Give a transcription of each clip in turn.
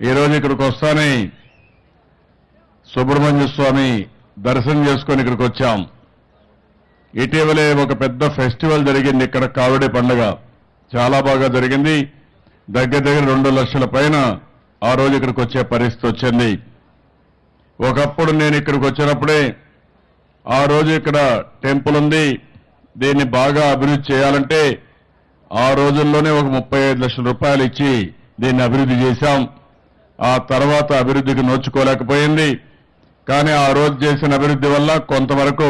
ఈ రోజు ఇక్కడికి వస్తానే సుబ్రహ్మణ్య స్వామి దర్శనం చేసుకొని ఇక్కడికి వచ్చాం. ఇటీవలే ఒక పెద్ద ఫెస్టివల్ జరిగింది ఇక్కడ, కావడి పండుగ చాలా బాగా జరిగింది. దగ్గర 2 లక్షల పైన ఆ రోజు ఇక్కడికి వచ్చే పరిస్థితి వచ్చింది. ఒకప్పుడు నేను ఇక్కడికి వచ్చినప్పుడే ఆ రోజు ఇక్కడ టెంపుల్ ఉంది, దీన్ని బాగా అభివృద్ధి చేయాలంటే ఆ రోజుల్లోనే ఒక 35 లక్షల రూపాయలు ఇచ్చి దీన్ని అభివృద్ధి చేశాం. ఆ తర్వాత అభివృద్ధికి నోచుకోలేకపోయింది. కానీ ఆ రోజు చేసిన అభివృద్ధి వల్ల కొంతవరకు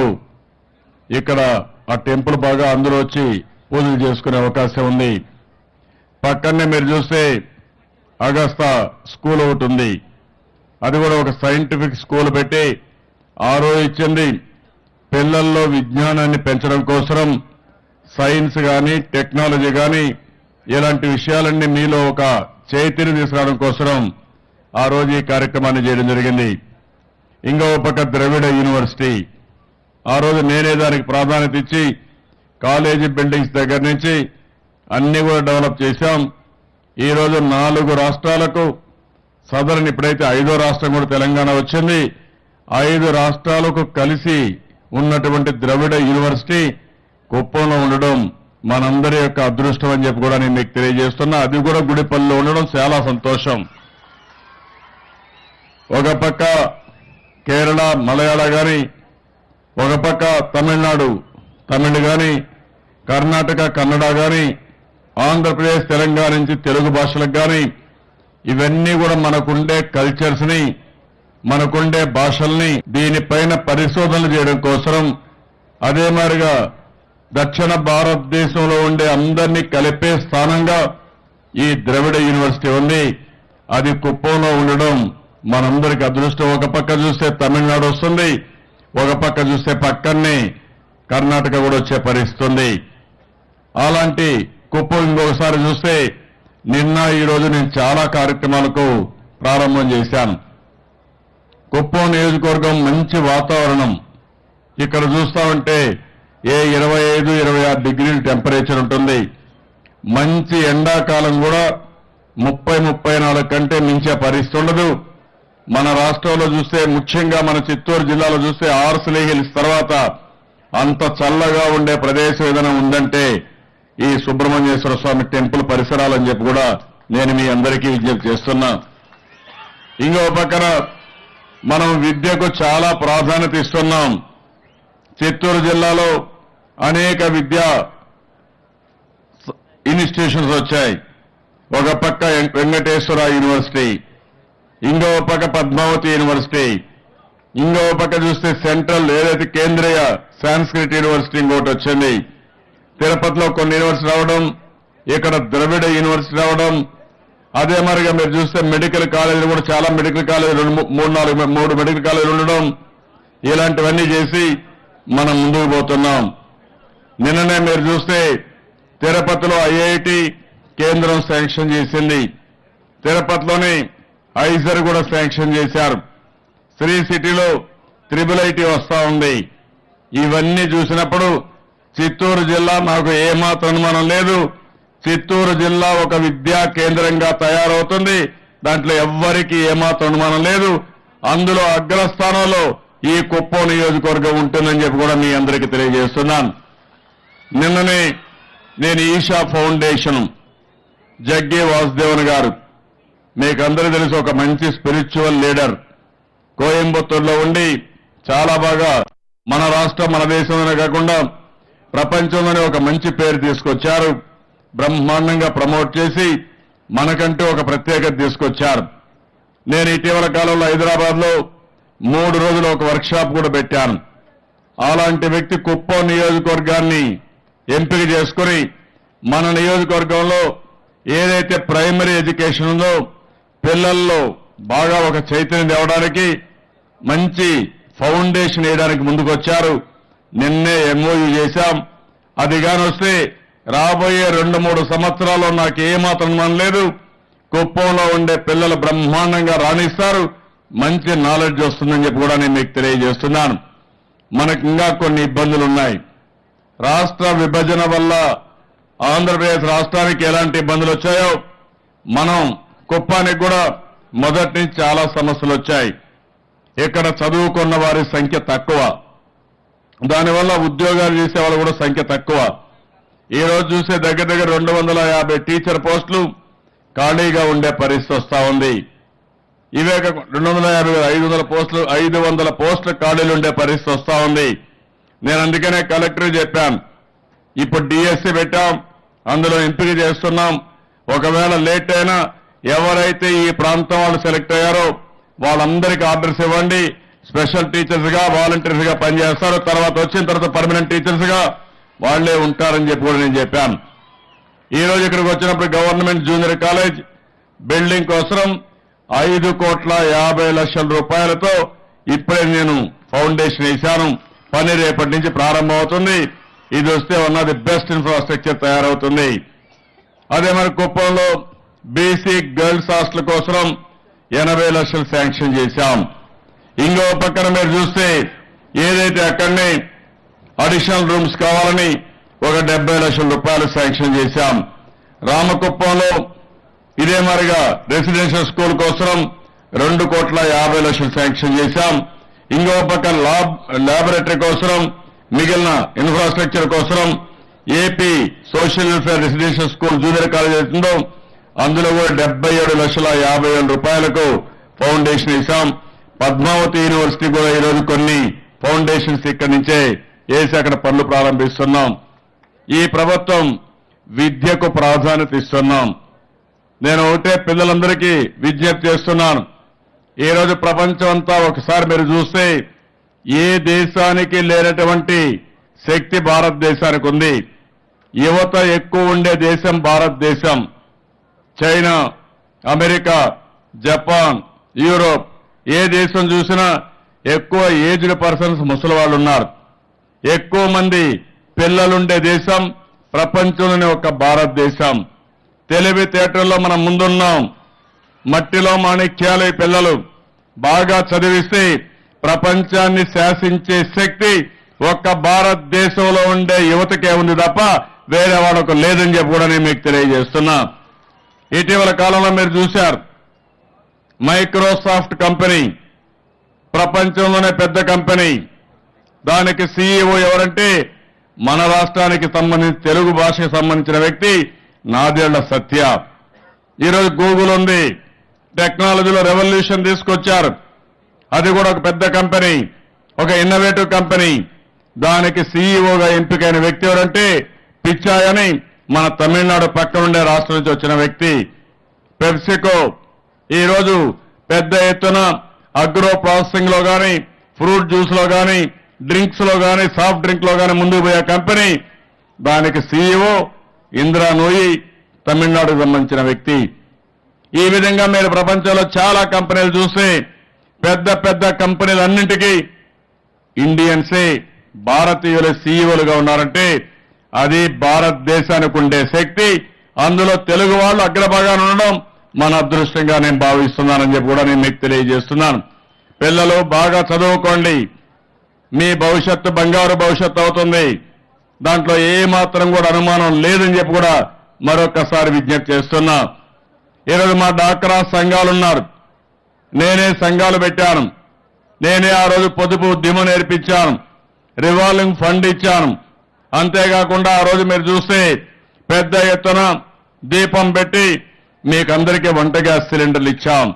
ఇక్కడ ఆ టెంపుల్ బాగా అందరూ వచ్చి పూజలు చేసుకునే అవకాశం ఉంది. పక్కనే మీరు చూస్తే అగస్తా స్కూల్ ఒకటి ఉంది, అది కూడా ఒక సైంటిఫిక్ స్కూల్ పెట్టి ఆ రోజు ఇచ్చింది పిల్లల్లో విజ్ఞానాన్ని పెంచడం కోసం, సైన్స్ కానీ టెక్నాలజీ కానీ ఇలాంటి విషయాలన్నీ మీలో ఒక చైతన్యం తీసుకురావడం కోసం ఆ రోజు ఈ కార్యక్రమాన్ని చేయడం జరిగింది. ఇంకో పక్క ద్రవిడ యూనివర్సిటీ, ఆ రోజు నేనే దానికి ప్రాధాన్యత ఇచ్చి కాలేజీ బిల్డింగ్స్ దగ్గర నుంచి అన్ని కూడా డెవలప్ చేశాం. ఈ రోజు 4 రాష్ట్రాలకు సదరన్, ఇప్పుడైతే 5వ రాష్ట్రం కూడా తెలంగాణ వచ్చింది, 5 రాష్ట్రాలకు కలిసి ఉన్నటువంటి ద్రవిడ యూనివర్సిటీ కుప్పంలో ఉండడం మనందరి యొక్క అదృష్టం అని చెప్పి కూడా నేను మీకు తెలియజేస్తున్నా. అది కూడా గుడిపల్లిలో ఉండడం చాలా సంతోషం. ఒక పక్క కేరళ మలయాళ కానీ, ఒక పక్క తమిళనాడు తమిళ్ కానీ, కర్ణాటక కన్నడ కానీ, ఆంధ్రప్రదేశ్ తెలంగాణ నుంచి తెలుగు భాషలకు కానీ, ఇవన్నీ కూడా మనకుండే కల్చర్స్ ని, మనకుండే భాషల్ని దీనిపైన పరిశోధనలు చేయడం కోసం, అదే మాదిరిగా దక్షిణ భారతదేశంలో ఉండే అందరినీ కలిపే స్థానంగా ఈ ద్రవిడ యూనివర్సిటీ ఉంది. అది కుప్పంలో ఉండడం మనందరికీ అదృష్టం. ఒక పక్క చూస్తే తమిళనాడు వస్తుంది, ఒక పక్క చూస్తే పక్కనే కర్ణాటక కూడా వచ్చే పరిస్థితి ఉంది. అలాంటి కుప్పం ఇంకొకసారి చూస్తే నిన్న ఈ రోజు నేను చాలా కార్యక్రమాలకు ప్రారంభం చేశాను. కుప్పం నియోజకవర్గం మంచి వాతావరణం, ఇక్కడ చూస్తామంటే 25-26 డిగ్రీల టెంపరేచర్ ఉంటుంది. మంచి ఎండాకాలం కూడా 30-34 కంటే మించే పరిస్థితి ఉండదు. మన రాష్ట్రంలో చూస్తే, ముఖ్యంగా మన చిత్తూరు జిల్లాలో చూస్తే ఆర్సిలీ హిల్స్ తర్వాత అంత చల్లగా ఉండే ప్రదేశం ఏదైనా ఉందంటే ఈ సుబ్రహ్మణ్యేశ్వర స్వామి టెంపుల్ పరిసరాలని చెప్పి కూడా నేను మీ అందరికీ విజ్ఞప్తి చేస్తున్నా. ఇంకో పక్కన మనం విద్యకు చాలా ప్రాధాన్యత ఇస్తున్నాం. చిత్తూరు జిల్లాలో అనేక విద్యా ఇన్స్టిట్యూషన్స్ వచ్చాయి. ఒక పక్క వెంకటేశ్వర యూనివర్సిటీ, ఇంకో పక్క పద్మావతి యూనివర్సిటీ, ఇంకో పక్క చూస్తే సెంట్రల్ ఏదైతే కేంద్రీయ సాంస్క్రిట్ యూనివర్సిటీ ఇంకోటి వచ్చింది. తిరుపతిలో కొన్ని యూనివర్సిటీ రావడం, ఇక్కడ ద్రవిడ యూనివర్సిటీ రావడం, అదే మరిగా మీరు చూస్తే మెడికల్ కాలేజీలు కూడా చాలా మెడికల్ కాలేజీలు 3 మెడికల్ కాలేజీలు ఉండడం, ఇలాంటివన్నీ చేసి మనం ముందుకు పోతున్నాం. నిన్ననే మీరు చూస్తే తిరుపతిలో ఐఐటి కేంద్రం శాంక్షన్ చేసింది, తిరుపతిలోని ఐజర్ కూడా శాంక్షన్ చేశారు, శ్రీ సిటీలో IIIT వస్తా ఉంది. ఇవన్నీ చూసినప్పుడు చిత్తూరు జిల్లా నాకు ఏమాత్రం అనుమానం లేదు, చిత్తూరు జిల్లా ఒక విద్యా కేంద్రంగా తయారవుతుంది. దాంట్లో ఎవ్వరికీ ఏమాత్రం అనుమానం లేదు. అందులో అగ్రస్థానంలో ఈ కుప్పం నియోజకవర్గం ఉంటుందని చెప్పి కూడా మీ అందరికీ తెలియజేస్తున్నాను. నిన్ననే నేను ఈషా ఫౌండేషన్ జగ్గే వాసుదేవన్ గారు, మీకు అందరూ తెలుసు, ఒక మంచి స్పిరిచువల్ లీడర్, కోయంబత్తూరులో ఉండి చాలా బాగా మన రాష్ట్రం మన దేశంలోనే కాకుండా ప్రపంచంలోనే ఒక మంచి పేరు తీసుకొచ్చారు. బ్రహ్మాండంగా ప్రమోట్ చేసి మనకంటూ ఒక ప్రత్యేకత తీసుకొచ్చారు. నేను ఇటీవల కాలంలో హైదరాబాద్లో 3 రోజులు ఒక వర్క్షాప్ కూడా పెట్టాను. అలాంటి వ్యక్తి కుప్పం నియోజకవర్గాన్ని ఎంపిక చేసుకుని మన నియోజకవర్గంలో ఏదైతే ప్రైమరీ ఎడ్యుకేషన్ ఉందో పిల్లల్లో బాగా ఒక చైతన్యం తేవడానికి మంచి ఫౌండేషన్ వేయడానికి ముందుకొచ్చారు. నిన్నే ఎంఓయూ చేశాం. అది కాని వస్తే రాబోయే 2-3 సంవత్సరాల్లో నాకు ఏమాత్రం అనుమానం లేదు, కుప్పంలో ఉండే పిల్లలు బ్రహ్మాండంగా రాణిస్తారు, మంచి నాలెడ్జ్ వస్తుందని చెప్పి కూడా నేను మీకు తెలియజేస్తున్నాను. మనకు ఇంకా కొన్ని ఇబ్బందులు ఉన్నాయి. రాష్ట్ర విభజన వల్ల ఆంధ్రప్రదేశ్ రాష్ట్రానికి ఎలాంటి ఇబ్బందులు వచ్చాయో మనం కుప్పానికి కూడా మొదటి నుంచి చాలా సమస్యలు వచ్చాయి. ఇక్కడ చదువుకున్న వారి సంఖ్య తక్కువ, దానివల్ల ఉద్యోగాలు చేసే వాళ్ళు కూడా సంఖ్య తక్కువ. ఈ రోజు చూసే దగ్గర 250 టీచర్ పోస్టులు ఖాళీగా ఉండే పరిస్థితి వస్తా ఉంది. ఇవే 250 500 పోస్టులు ఖాళీలు ఉండే పరిస్థితి వస్తా ఉంది. నేను అందుకనే కలెక్టర్ చెప్పాను, ఇప్పుడు డిఎస్సి పెట్టాం, అందులో ఎంపిక చేస్తున్నాం. ఒకవేళ లేట్ అయినా ఎవరైతే ఈ ప్రాంతం వాళ్ళు సెలెక్ట్ అయ్యారో వాళ్ళందరికీ ఆర్డర్స్ ఇవ్వండి. స్పెషల్ టీచర్స్ గా వాలంటీర్స్ గా పనిచేస్తారు. తర్వాత వచ్చిన తర్వాత పర్మనెంట్ టీచర్స్ గా వాళ్లే ఉంటారని చెప్పి కూడా నేను చెప్పాను. ఈ రోజు ఇక్కడికి వచ్చినప్పుడు గవర్నమెంట్ జూనియర్ కాలేజ్ బిల్డింగ్ కోసం 5,50,00,000 రూపాయలతో ఇప్పుడే నేను ఫౌండేషన్ వేశాను. పని రేపటి నుంచి ప్రారంభమవుతుంది. ఇది వస్తే one of the best infrastructure తయారవుతుంది. అదే మరి కుప్పంలో బీసీ గర్ల్స్ హాస్టల్ కోసం 80 లక్షలు శాంక్షన్ చేశాం. ఇంకో పక్కన మీరు చూస్తే ఏదైతే అక్కడనే అడిషనల్ రూమ్స్ కావాలని ఒక 70 లక్షల రూపాయలు శాంక్షన్ చేశాం. రామకుప్పంలో ఇదే మరిగా రెసిడెన్షియల్ స్కూల్ కోసం 2,50,00,000 శాంక్షన్ చేశాం. ఇంకో పక్క ల్యాబొరేటరీ కోసం మిగిలిన ఇన్ఫ్రాస్ట్రక్చర్ కోసం AP social welfare residential school junior college అవుతుందో అందులో కూడా 77,50,000 రూపాయలకు ఫౌండేషన్ వేశాం. పద్మావతి యూనివర్సిటీ కూడా ఈరోజు కొన్ని ఫౌండేషన్స్ ఇక్కడి నుంచే వేసి అక్కడ పనులు ప్రారంభిస్తున్నాం. ఈ ప్రభుత్వం విద్యకు ప్రాధాన్యత ఇస్తున్నాం. నేను ఒకటే పిల్లలందరికీ విజ్ఞప్తి చేస్తున్నాను. ఈ రోజు ప్రపంచం అంతా ఒకసారి మీరు చూస్తే ఏ దేశానికి లేనటువంటి శక్తి భారతదేశానికి ఉంది. యువత ఎక్కువ ఉండే దేశం భారతదేశం. చైనా, అమెరికా, జపాన్, యూరోప్ ఏ దేశం చూసినా ఎక్కువ ఏజ్డ్ పర్సన్స్ ముసలి వాళ్ళు ఉన్నారు. ఎక్కువ మంది పిల్లలుండే దేశం ప్రపంచంలోనే ఒక భారతదేశం. తెలివితేటల్లో మనం ముందున్నాం. మట్టిలో మాణిక్యాలు ఈ పిల్లలు బాగా చదివిస్తే ప్రపంచాన్ని శాసించే శక్తి ఒక్క భారతదేశంలో ఉండే యువతకే ఉంది తప్ప వేరే వాళ్ళకు లేదని చెప్పి కూడా నేను మీకు తెలియజేస్తున్నా. ఇటీవల కాలంలో మీరు చూశారు, మైక్రోసాఫ్ట్ కంపెనీ ప్రపంచంలోనే పెద్ద కంపెనీ. దానికి సీఈఓ ఎవరంటే మన రాష్ట్రానికి సంబంధించి తెలుగు భాషకు సంబంధించిన వ్యక్తి నాదెళ్ల సత్య. ఈరోజు గూగుల్ ఉంది, టెక్నాలజీలో రెవల్యూషన్ తీసుకొచ్చారు. అది కూడా ఒక పెద్ద కంపెనీ, ఒక ఇన్నోవేటివ్ కంపెనీ. దానికి సీఈఓగా ఎంపికైన వ్యక్తి ఎవరంటే పిచ్చాయ్ అని మన తమిళనాడు పక్కన ఉండే రాష్ట్రం నుంచి వచ్చిన వ్యక్తి. పెప్సికో ఈరోజు పెద్ద ఎత్తున అగ్రో ప్రాసెసింగ్ లో కానీ, ఫ్రూట్ జ్యూస్ లో కానీ, డ్రింక్స్ లో కానీ, సాఫ్ట్ డ్రింక్ లో కానీ ముందుకు పోయే కంపెనీ. దానికి సీఈఓ ఇందిరా నూయి, తమిళనాడుకు సంబంధించిన వ్యక్తి. ఈ విధంగా మీరు ప్రపంచంలో చాలా కంపెనీలు చూస్తే పెద్ద పెద్ద కంపెనీలన్నింటికీ ఇండియన్సే భారతీయుల సీఈఓలుగా ఉన్నారంటే అది భారతదేశానికి ఉండే శక్తి. అందులో తెలుగు వాళ్ళు అగ్రభాగాన ఉండడం మన అదృష్టంగా నేను భావిస్తున్నానని చెప్పి కూడా నేను మీకు తెలియజేస్తున్నాను. పిల్లలు బాగా చదువుకోండి, మీ భవిష్యత్తు బంగారు భవిష్యత్తు అవుతుంది. దాంట్లో ఏ మాత్రం కూడా అనుమానం లేదని చెప్పి కూడా మరొకసారి విజ్ఞప్తి చేస్తున్నా. ఈరోజు మా డాక్రా సంఘాలున్నారు. నేనే సంఘాలు పెట్టాను. నేనే ఆ రోజు పొదుపు దిమ నేర్పించాను, రివాల్వింగ్ ఫండ్ ఇచ్చాను. అంతేకాకుండా ఆ రోజు మీరు చూస్తే పెద్ద ఎత్తున దీపం పెట్టి మీకందరికీ వంట గ్యాస్ సిలిండర్లు ఇచ్చాం.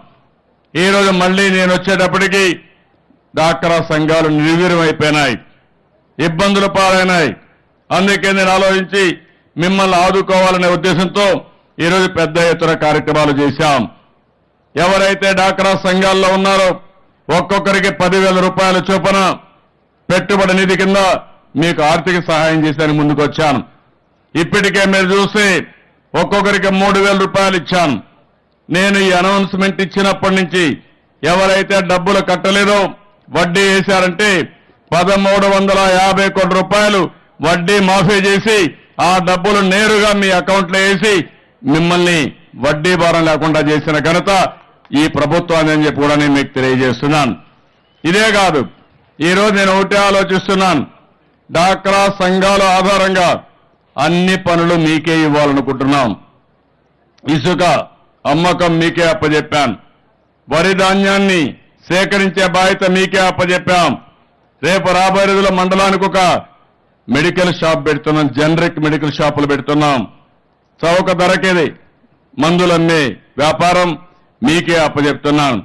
ఈ రోజు మళ్లీ నేను వచ్చేటప్పటికి డాక్రా సంఘాలు నిర్వీర్యం అయిపోయినాయి, ఇబ్బందులు పాలైనాయి. అందుకే నేను ఆలోచించి మిమ్మల్ని ఆదుకోవాలనే ఉద్దేశంతో ఈరోజు పెద్ద ఎత్తున కార్యక్రమాలు చేశాం. ఎవరైతే డాక్రా సంఘాల్లో ఉన్నారో ఒక్కొక్కరికి 10,000 రూపాయల చొప్పున పెట్టుబడి నిధి కింద మీకు ఆర్థిక సహాయం చేసేందుకు ముందుకు వచ్చాను. ఇప్పటికే మీరు చూస్తే ఒక్కొక్కరికి 3,000 రూపాయలు ఇచ్చాను. నేను ఈ అనౌన్స్మెంట్ ఇచ్చినప్పటి నుంచి ఎవరైతే డబ్బులు కట్టలేదో వడ్డీ వేశారంటే 1,350 కోట్ల రూపాయలు వడ్డీ మాఫీ చేసి ఆ డబ్బులు నేరుగా మీ అకౌంట్లో వేసి మిమ్మల్ని వడ్డీ భారం లేకుండా చేసిన ఘనత ఈ ప్రభుత్వాన్ని అని చెప్పి కూడా నేను మీకు తెలియజేస్తున్నాను. ఇదే కాదు, ఈరోజు నేను ఒకటే ఆలోచిస్తున్నాను, డాక్రా సంఘాల ఆధారంగా అన్ని పనులు మీకే ఇవ్వాలనుకుంటున్నాం. ఇసుక అమ్మకం మీకే అప్పచెప్పాను. వరి ధాన్యాన్ని సేకరించే బాధ్యత మీకే అప్పచెప్పాం. రేపు రాబోయే రోజుల్లో మండలానికి ఒక మెడికల్ షాప్ పెడుతున్నాం, జనరిక్ మెడికల్ షాపులు పెడుతున్నాం. చౌక ధరకేది మందులన్నీ వ్యాపారం మీకే అప్పచెప్తున్నాను.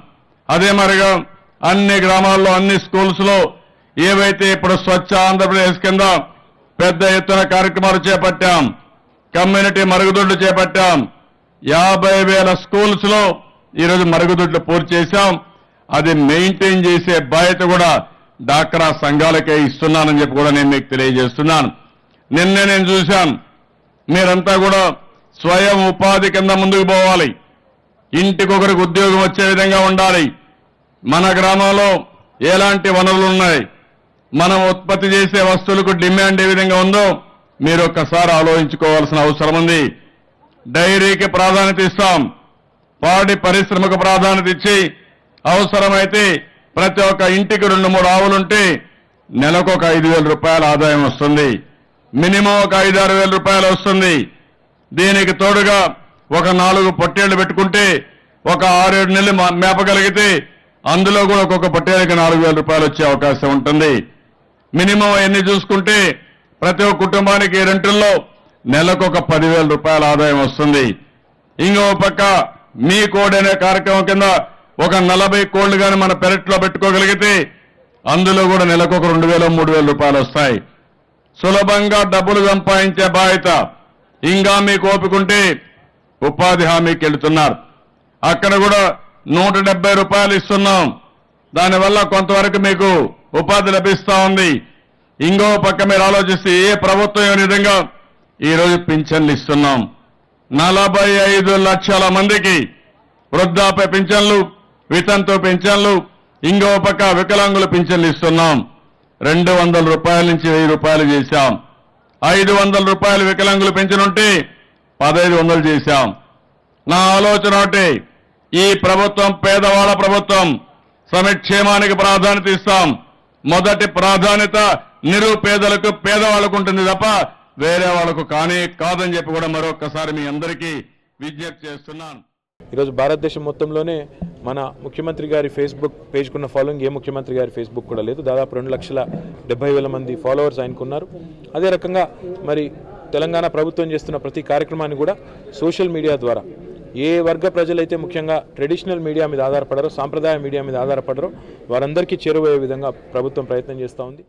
అదే మరిగా అన్ని గ్రామాల్లో అన్ని స్కూల్స్ లో ఏవైతే ఇప్పుడు స్వచ్ఛ ఆంధ్రప్రదేశ్ కింద పెద్ద ఎత్తున కార్యక్రమాలు చేపట్టాం, కమ్యూనిటీ మరుగుదొడ్లు చేపట్టాం. 50,000 స్కూల్స్ లో ఈరోజు మరుగుదొడ్లు పూర్తి చేశాం. అది మెయింటైన్ చేసే బాధ్యత కూడా డాక్రా సంఘాలకే ఇస్తున్నానని చెప్పి కూడా నేను మీకు తెలియజేస్తున్నాను. నిన్నే నేను చూశాను, మీరంతా కూడా స్వయం ఉపాధి కింద ముందుకు పోవాలి. ఇంటికొకరికి ఉద్యోగం వచ్చే విధంగా ఉండాలి. మన గ్రామంలో ఎలాంటి వనరులు ఉన్నాయి, మనం ఉత్పత్తి చేసే వస్తువులకు డిమాండ్ ఏ విధంగా ఉందో మీరు ఒక్కసారి ఆలోచించుకోవాల్సిన అవసరం ఉంది. డైరీకి ప్రాధాన్యత ఇస్తాం, పాడి పరిశ్రమకు ప్రాధాన్యత ఇచ్చి అవసరమైతే ప్రతి ఒక్క ఇంటికి 2-3 ఆవులుంటే నెలకు ఒక 5,000 రూపాయల ఆదాయం వస్తుంది. మినిమం ఒక 5-6 వేల రూపాయలు వస్తుంది. దీనికి తోడుగా ఒక 4 పొట్టేళ్లు పెట్టుకుంటే ఒక 6-7 నెలలు మేపగలిగితే అందులో కూడా ఒక్కొక్క పొట్టేళ్ళకి 4,000 రూపాయలు వచ్చే అవకాశం ఉంటుంది. మినిమం ఎన్ని చూసుకుంటే ప్రతి ఒక్క కుటుంబానికి రెంటుల్లో నెలకు ఒక 10,000 రూపాయల ఆదాయం వస్తుంది. ఇంకో పక్క మీ కోడ్ అనే కార్యక్రమం కింద ఒక 40 కోళ్లు కానీ మన పెరట్లో పెట్టుకోగలిగితే అందులో కూడా నెలకు ఒక 2,000-3,000 రూపాయలు వస్తాయి. సులభంగా డబ్బులు సంపాదించే బాధ్యత ఇంకా మీకు ఓపికంటే ఉపాధి హామీకి వెళుతున్నారు. అక్కడ కూడా 170 రూపాయలు ఇస్తున్నాం. దానివల్ల కొంతవరకు మీకు ఉపాధి లభిస్తా ఉంది. ఇంకో పక్క మీరు ఆలోచిస్తే ఏ ప్రభుత్వం ఏ విధంగా ఈరోజు పింఛన్లు ఇస్తున్నాం. 45 లక్షల మందికి వృద్ధాప్య పింఛన్లు, వితంతు పింఛన్లు, ఇంకో పక్క వికలాంగుల పింఛన్లు ఇస్తున్నాం. 200 రూపాయల నుంచి 1000 రూపాయలు చేశాం. 500 రూపాయలు వికలాంగుల పింఛన్ ఉంటే 1,500 చేశాం. నా ఆలోచన ఒకటి, ఈ ప్రభుత్వం పేదవాళ్ల ప్రభుత్వం, సంక్షేమానికి ప్రాధాన్యత ఇస్తాం. మొదటి ప్రాధాన్యత నిరుపేదలకు పేదవాళ్లకు ఉంటుంది తప్ప వేరే వాళ్లకు కాదని చెప్పి కూడా మరొకసారి మీ అందరికీ విజ్ఞప్తి చేస్తున్నాను. ఈరోజు భారతదేశం మొత్తంలోనే మన ముఖ్యమంత్రి గారి ఫేస్బుక్ పేజ్కున్న ఫాలోయింగ్ ఏ ముఖ్యమంత్రి గారి ఫేస్బుక్ కూడా లేదు. దాదాపు 2,70,000 మంది ఫాలోవర్స్ ఆయనకున్నారు. అదే రకంగా మరి తెలంగాణ ప్రభుత్వం చేస్తున్న ప్రతి కార్యక్రమాన్ని కూడా సోషల్ మీడియా ద్వారా ఏ వర్గ ప్రజలైతే ముఖ్యంగా ట్రెడిషనల్ మీడియా మీద ఆధారపడరో, సాంప్రదాయ మీడియా మీద ఆధారపడరో వారందరికీ చేరువయ్యే విధంగా ప్రభుత్వం ప్రయత్నం చేస్తూ ఉంది.